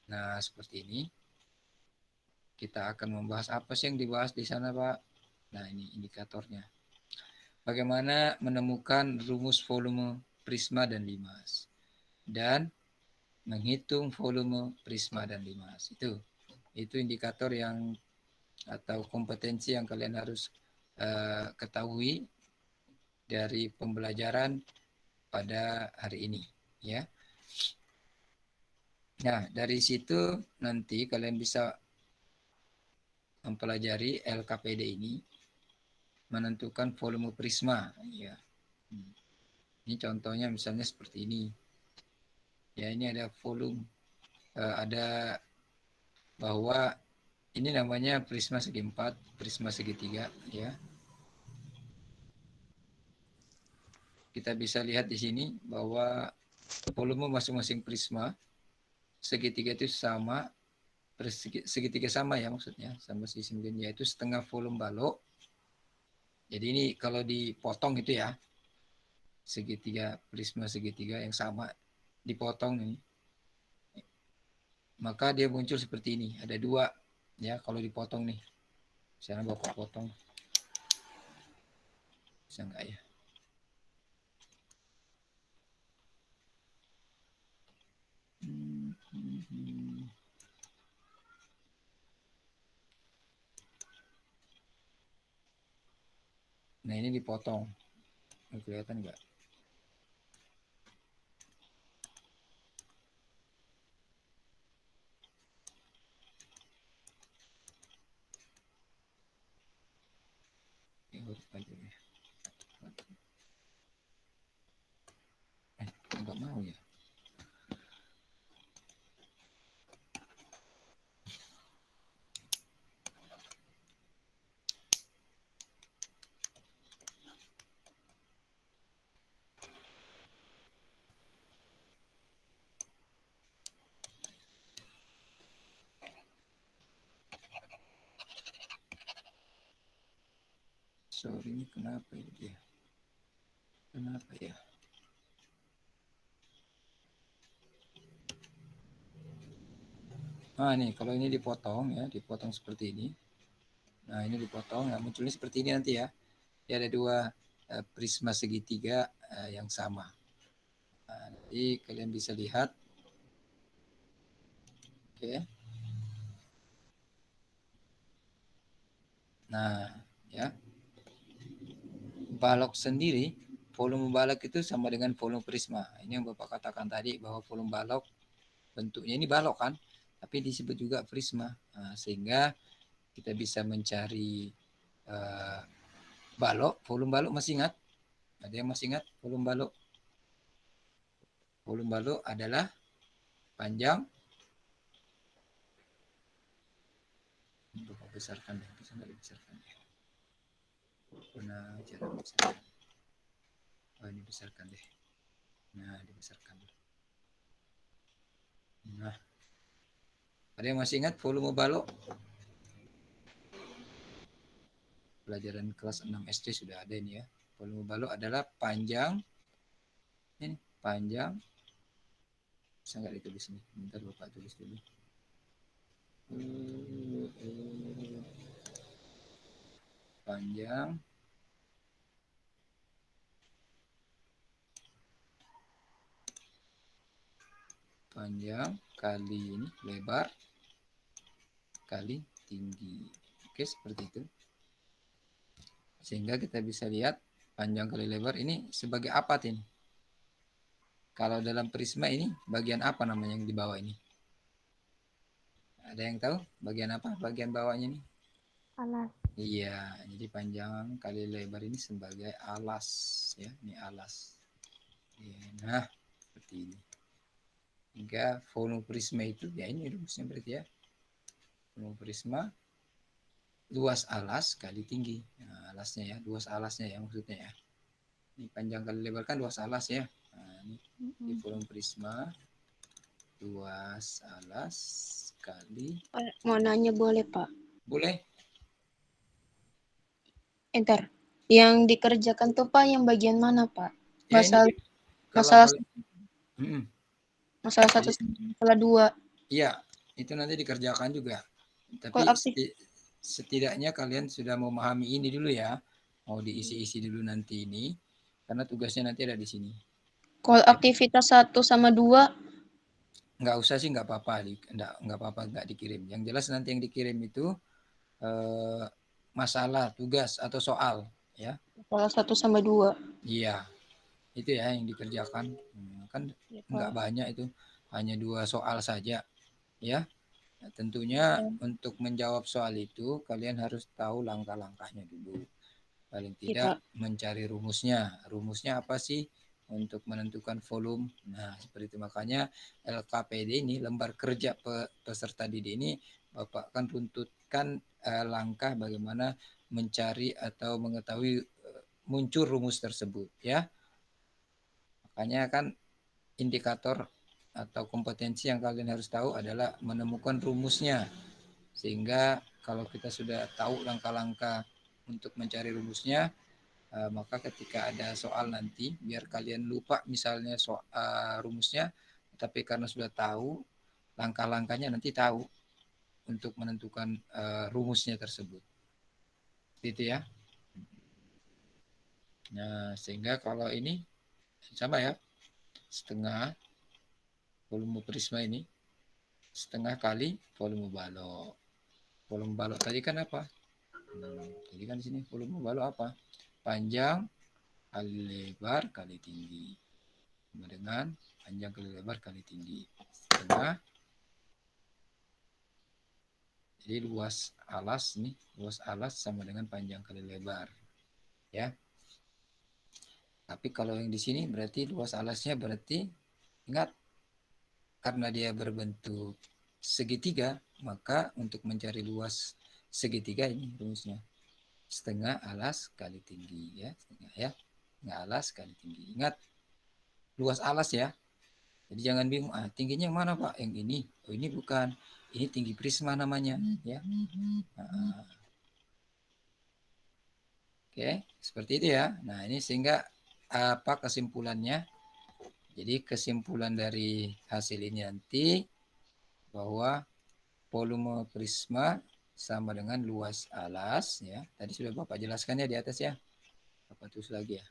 Nah, seperti ini. Kita akan membahas apa sih yang dibahas di sana, Pak? Nah, ini indikatornya. Bagaimana menemukan rumus volume prisma dan limas. Dan menghitung volume prisma dan limas. Itu indikator yang atau kompetensi yang kalian harus ketahui dari pembelajaran pada hari ini, ya. Nah, dari situ nanti kalian bisa mempelajari LKPD ini, menentukan volume prisma, ya. Ini contohnya misalnya seperti ini. Ya, ini ada volume, ada bahwa ini namanya prisma segi 4, prisma segitiga, ya. Kita bisa lihat di sini bahwa volume masing-masing prisma segitiga itu sama, segitiga sama ya maksudnya, sama sisi mungkin yaitu setengah volume balok. Jadi ini kalau dipotong itu ya, segitiga prisma segitiga yang sama dipotong ini, maka dia muncul seperti ini. Ada dua ya kalau dipotong nih. Misalnya Bapak potong, bisa nggak ya? Nah ini dipotong, kelihatan nggak? Nggak mau ya. Sorry, ini kenapa ya dia? Kenapa ya? Nah nih, kalau ini dipotong ya, dipotong seperti ini. Nah ini dipotong, nah munculnya seperti ini nanti ya. Dia ada dua prisma segitiga yang sama. Nah, nanti kalian bisa lihat. Oke. Nah, ya. Balok sendiri, volume balok itu sama dengan volume prisma. Ini yang Bapak katakan tadi bahwa volume balok bentuknya ini balok kan, tapi disebut juga prisma. Nah, sehingga kita bisa mencari balok, volume balok masih ingat? Ada yang masih ingat volume balok? Volume balok adalah panjang. Bapak besarkan deh, bisa nggak dibesarkan deh? Nah, cara besarkan. Oh, ini besarkan deh. Nah, dibesarkan dulu. Nah, ada yang masih ingat volume balok? Pelajaran kelas 6 SD sudah ada ini ya. Volume balok adalah panjang. Ini panjang. Bisa nggak ditulis ini? Bentar Bapak tulis dulu. Panjang kali ini lebar kali tinggi. Oke, seperti itu. Sehingga kita bisa lihat panjang kali lebar ini sebagai apa ini? Kalau dalam prisma ini bagian apa namanya yang di bawah ini? Ada yang tahu bagian apa? Bagian bawahnya ini? Alas. Iya, jadi panjang kali lebar ini sebagai alas ya, ini alas. Nah, seperti ini. Hingga volume prisma itu ya ini rumusnya berarti ya. Volume prisma luas alas kali tinggi. Nah, alasnya ya, luas alasnya ya maksudnya ya. Ini panjang kali lebar kan luas alas ya. Nah, ini di volume prisma luas alas kali. Mau nanya boleh Pak? Boleh. Entar. Yang dikerjakan tuh Pak yang bagian mana Pak? Ya ini kalau Masalah kalian masalah 1 jadi masalah 2. iya, Itu nanti dikerjakan juga. Tapi Kalau aktif setidaknya kalian sudah memahami ini dulu ya. Mau diisi-isi dulu nanti ini. Karena tugasnya nanti ada di sini. kalau aktivitas 1 sama 2 Nggak usah sih, nggak apa-apa. Nggak apa-apa nggak dikirim. Yang jelas nanti yang dikirim itu masalah, tugas, atau soal. Ya, kalau 1 sama 2. iya. Itu ya yang dikerjakan. Kan Ya, nggak Pak. banyak itu. Hanya 2 soal saja. Ya. Nah, tentunya Ya, untuk menjawab soal itu kalian harus tahu langkah-langkahnya dulu. Paling ya, tidak Pak. mencari rumusnya. Rumusnya apa sih untuk menentukan volume? Nah, seperti itu. Makanya LKPD ini, lembar kerja peserta didik ini, Bapak kan runtutkan langkah bagaimana mencari atau mengetahui muncul rumus tersebut ya. Makanya kan indikator atau kompetensi yang kalian harus tahu adalah menemukan rumusnya. Sehingga kalau kita sudah tahu langkah-langkah untuk mencari rumusnya, maka ketika ada soal nanti, biar kalian lupa misalnya rumusnya, tapi karena sudah tahu langkah-langkahnya, nanti tahu untuk menentukan rumusnya tersebut. Gitu ya. Nah, sehingga kalau ini sama ya, setengah volume prisma ini, setengah kali volume balok. Volume balok tadi kan apa? Jadi kan di sini volume balok apa? Panjang kali lebar kali tinggi. Sama dengan panjang kali lebar kali tinggi. Setengah. Jadi luas alas sama dengan panjang kali lebar. Ya. Tapi kalau yang di sini berarti luas alasnya berarti, ingat, karena dia berbentuk segitiga, maka untuk mencari luas segitiga ini rumusnya. Setengah alas kali tinggi ya, setengah ya. Setengah alas kali tinggi. Ingat, luas alas ya. Jadi jangan bingung, tingginya yang mana Pak? Yang ini. Oh, ini bukan. Ini tinggi prisma namanya ya. Oke, seperti itu ya. Nah, ini sehingga apa kesimpulannya? Jadi kesimpulan dari hasil ini nanti bahwa volume prisma sama dengan luas alas ya. Tadi sudah Bapak jelaskan ya di atas ya. Bapak tulis lagi ya.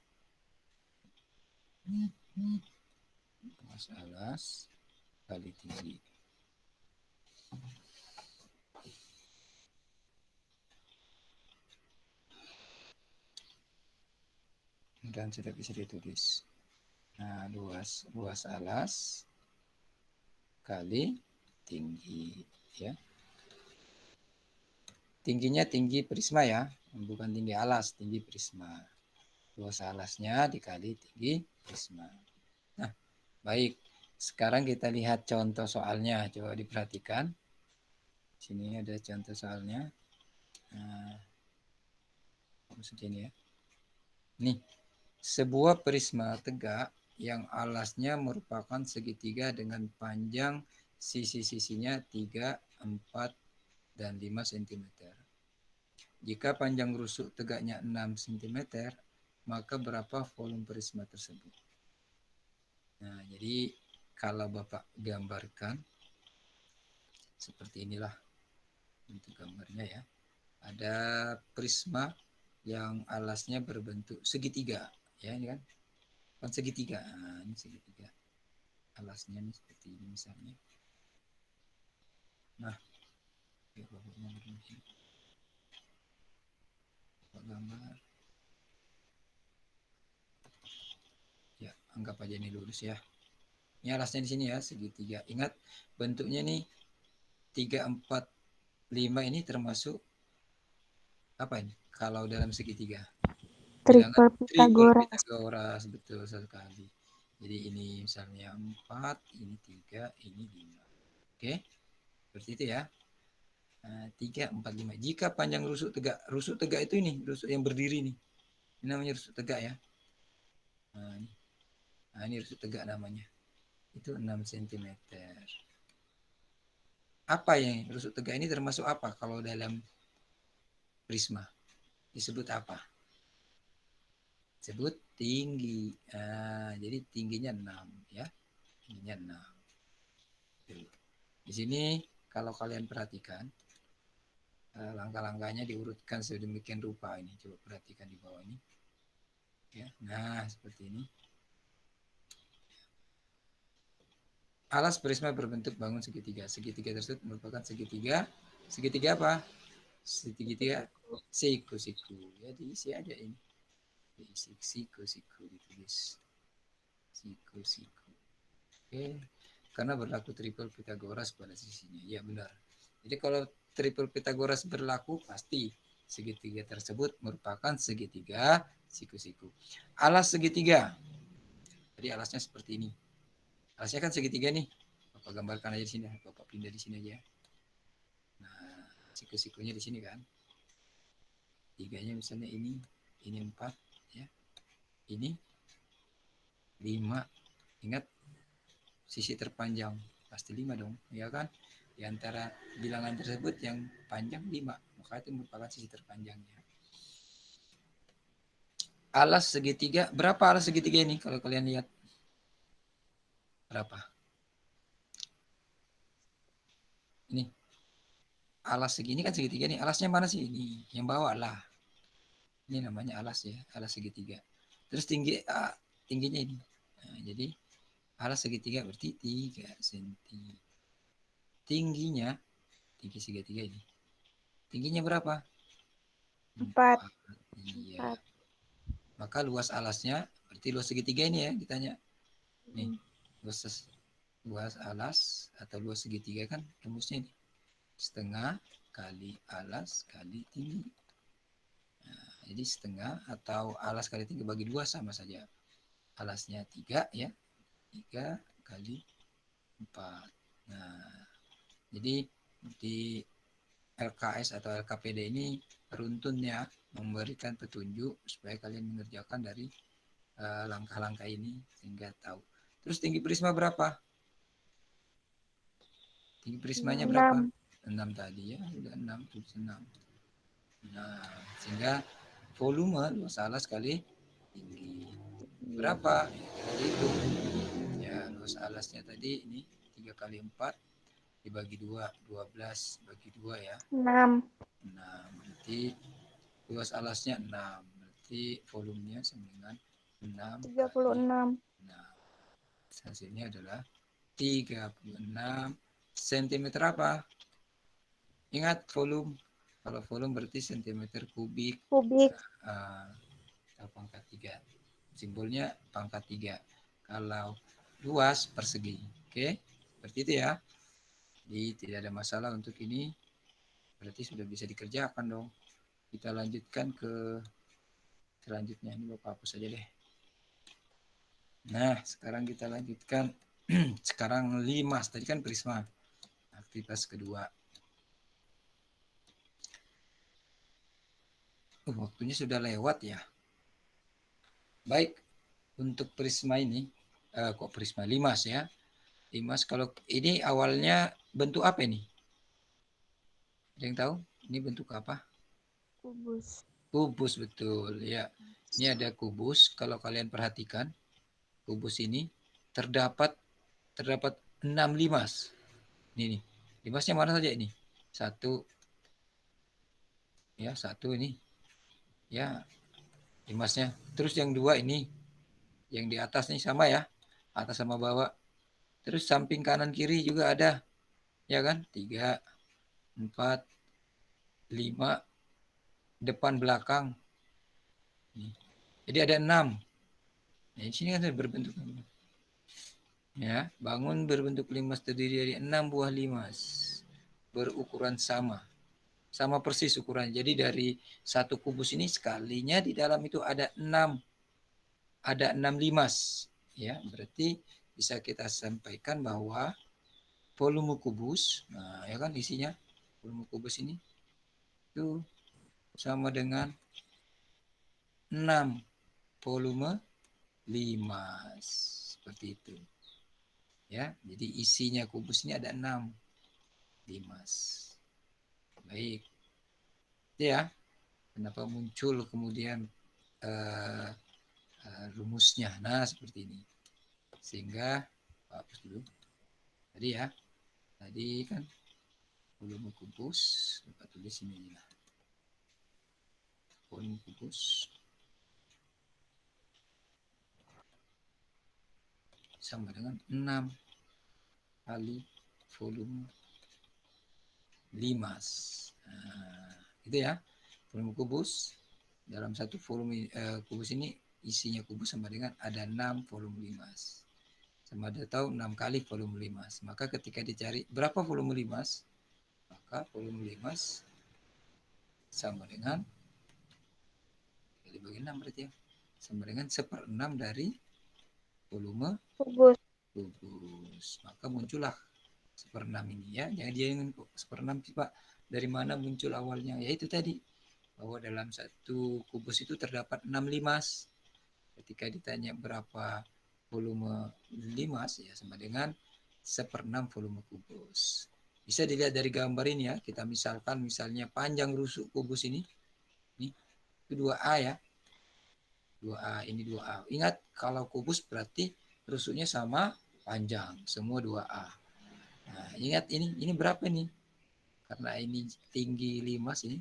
Luas alas kali tinggi. Dan sudah bisa ditulis. Nah, luas alas kali tinggi ya. Tingginya tinggi prisma ya, bukan tinggi alas, tinggi prisma. Luas alasnya dikali tinggi prisma. Nah, baik. Sekarang kita lihat contoh soalnya. Coba diperhatikan. Sini ada contoh soalnya. Nah, maksudnya ini ya. Nih, sebuah prisma tegak yang alasnya merupakan segitiga dengan panjang sisi-sisinya 3, 4, dan 5 cm. Jika panjang rusuk tegaknya 6 cm, maka berapa volume prisma tersebut? Nah, jadi kalau Bapak gambarkan seperti inilah untuk gambarnya ya. Ada prisma yang alasnya berbentuk segitiga, ya ini kan segitiga. Nah, ini segitiga. Alasnya ini seperti ini misalnya. Nah, Bapak gambar. Ya, anggap aja ini lurus ya. Ini alasnya di sini ya, segitiga. Ingat bentuknya nih 3, 4, 5 ini termasuk apa ini? Kalau dalam segitiga. Bilangan Triple triple Pythagoras. Pythagoras, betul sekali. Jadi ini misalnya 4, ini 3, ini 5. Oke, seperti itu ya. 3, 4, 5. Jika panjang rusuk tegak itu ini, rusuk yang berdiri nih. Ini namanya rusuk tegak ya. Ini rusuk tegak namanya. Itu 6 cm. Apa yang rusuk tegak ini termasuk apa kalau dalam prisma? Disebut apa? Disebut tinggi. Jadi tingginya 6 ya. Tingginya 6. Di sini kalau kalian perhatikan, langkah-langkahnya diurutkan sedemikian rupa ini. Coba perhatikan di bawah ini. Ya, nah seperti ini. Alas prisma berbentuk bangun segitiga. Segitiga tersebut merupakan segitiga. Segitiga apa? Segitiga siku-siku. Ya diisi aja ini. Diisi siku-siku ditulis. Siku-siku. Oke. Karena berlaku triple Pitagoras pada sisinya. Ya benar. Jadi kalau triple Pitagoras berlaku pasti segitiga tersebut merupakan segitiga siku-siku. Alas segitiga. Jadi alasnya seperti ini. Alasnya kan segitiga nih. Bapak gambarkan aja di sini. Bapak pindah di sini aja. Nah, siku-sikunya di sini kan. Tiganya misalnya ini 4 ya. Ini 5. Ingat sisi terpanjang pasti 5 dong, ya kan? Di antara bilangan tersebut yang panjang 5, maka itu merupakan sisi terpanjangnya. Alas segitiga, berapa alas segitiga ini kalau kalian lihat? Berapa? Ini. Alas segini kan segitiga nih. Alasnya mana sih? Ini yang bawah lah. Ini namanya alas ya, alas segitiga. Terus tingginya ini. Nah, jadi alas segitiga berarti 3 cm. Tingginya, tinggi segitiga ini. Tingginya berapa? 4. 4. Iya. Maka luas alasnya, berarti luas segitiga ini ya ditanya. Nih, luas alas atau luas segitiga kan rumusnya ini. Setengah kali alas kali tinggi. Nah, jadi setengah atau alas kali tinggi bagi 2 sama saja. Alasnya 3 ya. 3 kali 4. Nah, jadi di LKS atau LKPD ini runtunnya memberikan petunjuk supaya kalian mengerjakan dari langkah-langkah ini sehingga tahu. Terus tinggi prisma berapa? Tinggi prismanya berapa? 6 tadi ya, sudah 6, tulis 6. Nah, sehingga volume luas alas kali tinggi. Berapa? Itu. Ya, luas alasnya tadi ini 3 kali 4 dibagi 2, 12 bagi 2 ya. 6. 6. Berarti luas alasnya 6. Berarti volumenya sama dengan 6 kali 36. 6. Hasilnya adalah 36 cm apa? Ingat volume. Kalau volume berarti centimeter kubik Kubik. atau pangkat 3. Simbolnya pangkat 3. Kalau luas persegi. Oke, seperti itu ya. Jadi tidak ada masalah untuk ini. Berarti sudah bisa dikerjakan dong. Kita lanjutkan ke selanjutnya. Ini Bapak hapus saja deh. Nah, sekarang kita lanjutkan. Sekarang limas. Tadi kan prisma. Aktivitas kedua. Waktunya sudah lewat ya. Baik, untuk prisma ini, kok prisma limas ya. Limas kalau ini awalnya bentuk apa ini? Ada yang tahu? Ini bentuk apa? Kubus. Kubus betul ya. Ini ada kubus. Kalau kalian perhatikan, kubus ini terdapat 6 limas. Ini nih. Limasnya mana saja ini? Satu ya, satu ini. Ya, limasnya. Terus yang dua ini, yang di atas nih sama ya. Atas sama bawah. Terus samping kanan kiri juga ada. Ya kan? 3, 4, 5, depan belakang. Jadi ada 6. Nah, di sini kan berbentuk ya, bangun berbentuk limas terdiri dari 6 buah limas berukuran sama. Sama persis ukuran. Jadi dari satu kubus ini sekalinya di dalam itu ada 6 limas ya. Berarti bisa kita sampaikan bahwa volume kubus, nah ya kan isinya volume kubus ini itu sama dengan 6 volume limas. Seperti itu. Ya, jadi isinya kubus ini ada 6 limas. Baik. Ya, kenapa muncul kemudian uh, rumusnya? Nah, seperti ini. Sehingga hapus dulu. Tadi ya. Tadi kan volume kubus, kita tulis ini lah. Volume kubus sama dengan 6 kali volume limas. Nah, gitu ya. Volume kubus dalam satu volume kubus ini isinya kubus sama dengan ada 6 volume limas. Sama ada tahu 6 kali volume limas. Maka ketika dicari berapa volume limas, maka volume limas sama dengan dibagi 6 berarti ya. Sama dengan 1/6 dari volume kubus. kubus. Maka muncullah 1/6 ini ya. Jangan dia ingin 1/6 sih Pak. Dari mana muncul awalnya? Ya itu tadi. Bahwa dalam satu kubus itu terdapat 6 limas. Ketika ditanya berapa volume limas ya sama dengan 1/6 volume kubus. Bisa dilihat dari gambar ini ya. Kita misalkan misalnya panjang rusuk kubus ini. Ini itu 2A ya. 2A ini 2A. Ingat kalau kubus berarti rusuknya sama panjang. Semua 2A. Nah, ingat ini berapa nih? Karena ini tinggi limas ini.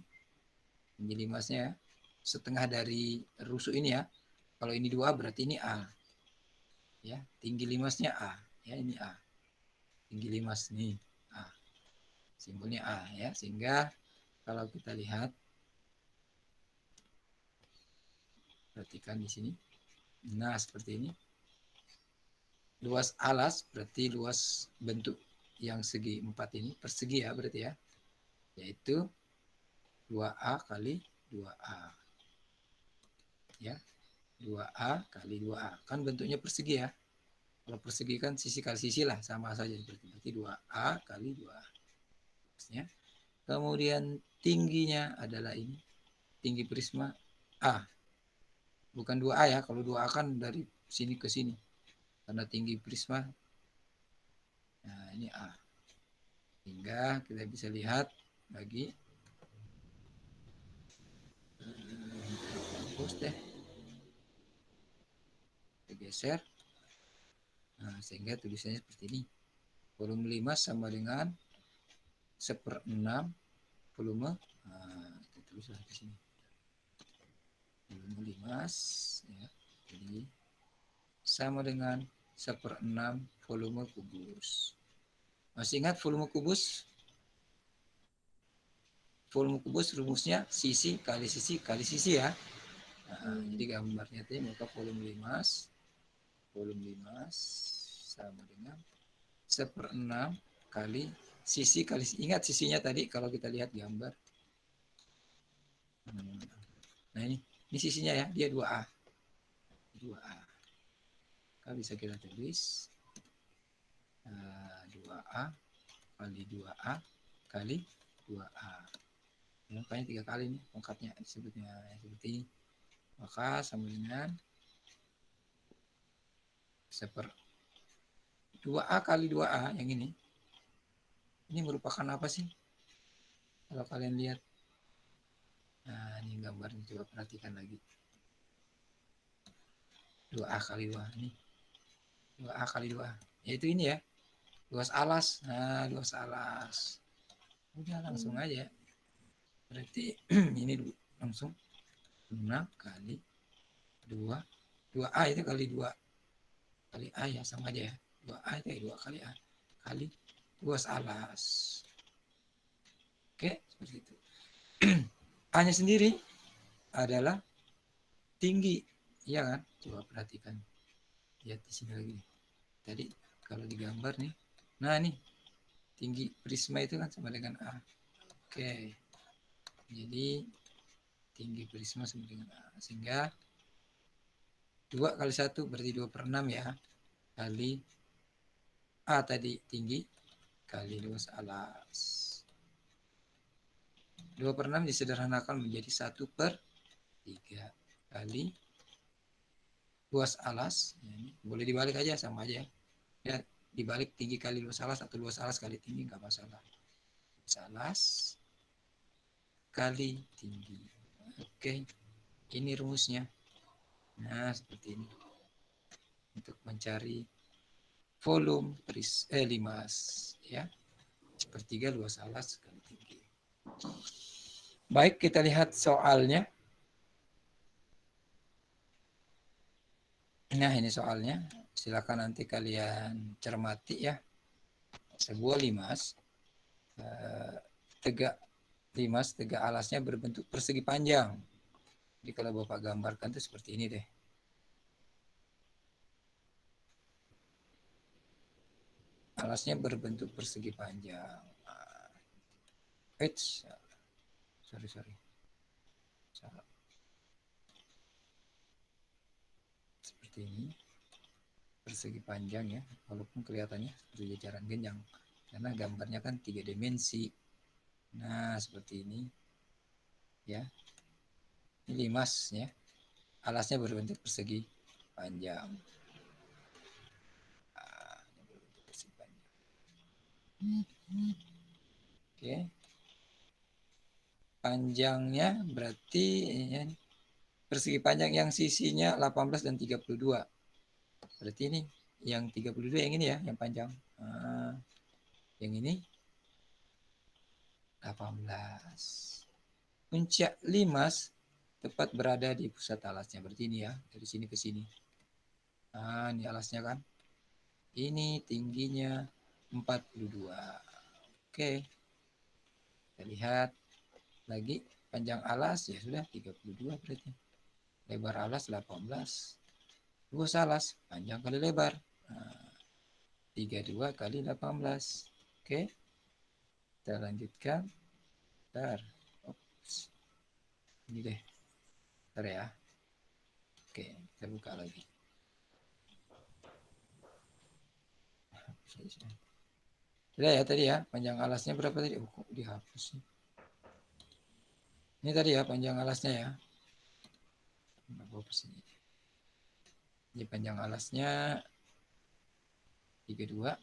Tinggi limasnya setengah dari rusuk ini ya. Kalau ini 2 berarti ini A. Ya, tinggi limasnya A. Ya, ini A. Tinggi limas nih A. Simbolnya A ya. Sehingga kalau kita lihat perhatikan di sini. Nah, seperti ini. Luas alas berarti luas bentuk yang segi 4 ini. Persegi ya berarti ya. Yaitu 2A kali 2A. Ya. 2A kali 2A. Kan bentuknya persegi ya. Kalau persegi kan sisi kali sisi lah. Sama saja. Berarti 2A kali 2A. Ya. Kemudian tingginya adalah ini. Tinggi prisma A. Bukan 2A ya. Kalau 2A kan dari sini ke sini. Karena tinggi prisma. Nah ini A. Hingga kita bisa lihat lagi. Hapus deh. Kita geser. Nah, sehingga tulisannya seperti ini. Volume 5 sama dengan 1/6 volume. Nah, kita tulislah di sini. Volume 5 ya. Jadi sama dengan 1/6 volume kubus. Masih ingat volume kubus? Volume kubus rumusnya sisi kali sisi kali sisi ya. Nah, jadi gambarnya tadi maka volume 5 sama dengan 1/6 kali sisi kali, ingat sisinya tadi kalau kita lihat gambar. Nah ini sisinya ya, dia 2A. 2A. Maka bisa kita tulis 2A kali 2A kali 2A. Ya, makanya 3 kali nih pangkatnya disebutnya seperti ini. Maka sama dengan 2A kali 2A yang ini. Ini merupakan apa sih? Kalau kalian lihat. Nah, ini gambarnya coba perhatikan lagi. 2A kali 2 ini. 2A kali 2. Yaitu ini ya. Luas alas. Nah, luas alas. Udah langsung aja. Berarti ini langsung 6 kali 2. 2A itu kali 2 kali A ya sama aja ya. 2A itu 2 kali A kali luas alas. Oke, seperti itu. A-nya sendiri adalah tinggi, iya kan? Coba perhatikan. Lihat di sini lagi. Tadi kalau digambar nih. Nah, nih. Tinggi prisma itu kan sama dengan A. Oke. Jadi tinggi prisma sama dengan A. Sehingga 2 kali 1 berarti 2/6 ya. Kali A tadi tinggi kali luas alas. 2/6 disederhanakan menjadi 1/3 kali luas alas. Ini boleh dibalik aja sama aja. Ya, dibalik tinggi kali luas alas atau luas alas kali tinggi nggak masalah. Luas alas kali tinggi. Oke, ini rumusnya. Nah, seperti ini. Untuk mencari volume limas ya. Sepertiga luas alas kali tinggi. Baik, kita lihat soalnya. Nah, ini soalnya. Silakan nanti kalian cermati ya. Sebuah limas, tegak limas, tegak alasnya berbentuk persegi panjang. Jadi kalau Bapak gambarkan itu seperti ini deh. Alasnya berbentuk persegi panjang. Sorry. Salah. Seperti ini. Persegi panjang ya, walaupun kelihatannya seperti jajaran genjang. Karena gambarnya kan 3 dimensi. Nah, seperti ini. Ya. Ini limas ya. Alasnya berbentuk persegi panjang. Oke. Panjangnya berarti ya, persegi panjang yang sisinya 18 dan 32. Berarti ini yang 32 yang ini ya, yang panjang. Yang ini 18. Puncak limas tepat berada di pusat alasnya. Berarti ini ya, dari sini ke sini. Nah, ini alasnya kan. Ini tingginya 42. Oke. Kita lihat lagi panjang alas ya sudah 32 berarti. Lebar alas 18. Luas alas panjang kali lebar. Nah, 32 kali 18. Oke. Kita lanjutkan. Bentar. Oops. Ini deh. Bentar ya. Oke, kita buka lagi. Sudah ya tadi ya, panjang alasnya berapa tadi? Oh, kok dihapus sih. Ini tadi ya panjang alasnya ya. Ini panjang alasnya 32,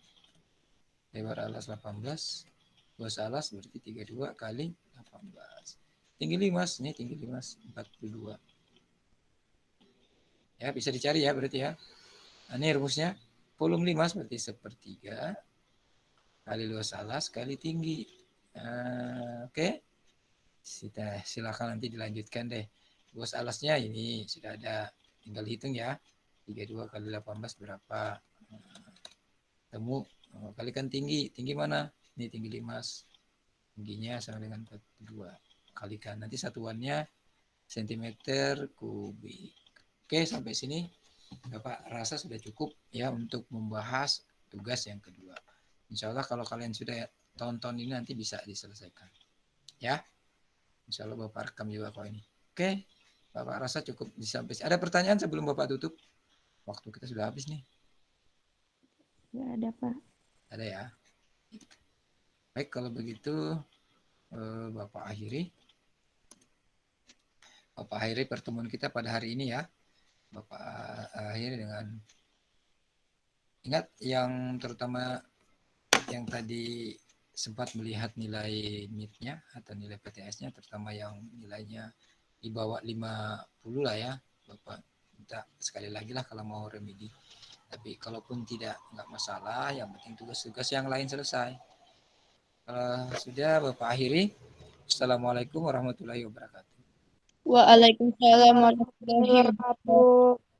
lebar alas 18, luas alas berarti 32 kali 18. Tinggi limas, ini tinggi limas 42. Ya, bisa dicari ya berarti ya. Nah, ini rumusnya. Volume limas berarti sepertiga kali luas alas kali tinggi. Oke. Silakan nanti dilanjutkan deh. Luas alasnya ini sudah ada. Tinggal hitung ya. 32 kali 18 berapa? Temu kalikan tinggi. Tinggi mana? Ini tinggi limas. Tingginya sama dengan 42. Kalikan. Nanti satuannya sentimeter kubik. Oke, sampai sini Bapak rasa sudah cukup ya untuk membahas tugas yang kedua. Insya Allah kalau kalian sudah tonton ini nanti bisa diselesaikan. Ya, insya Allah Bapak rekam juga kok ini. Oke, Bapak rasa cukup sampai. Ada pertanyaan sebelum Bapak tutup? Waktu kita sudah habis nih. Nggak ada, Pak. Ada ya. Baik, kalau begitu Bapak akhiri. Bapak akhiri pertemuan kita pada hari ini ya. Bapak akhiri dengan ingat yang terutama yang tadi sempat melihat nilai NIT-nya atau nilai PTS-nya, terutama yang nilainya di bawah 50 lah ya, Bapak minta sekali lagi lah kalau mau remedi. Tapi kalaupun tidak, nggak masalah, yang penting tugas-tugas yang lain selesai. Kalau sudah Bapak akhiri, Assalamualaikum warahmatullahi wabarakatuh. Waalaikumsalam warahmatullahi wabarakatuh.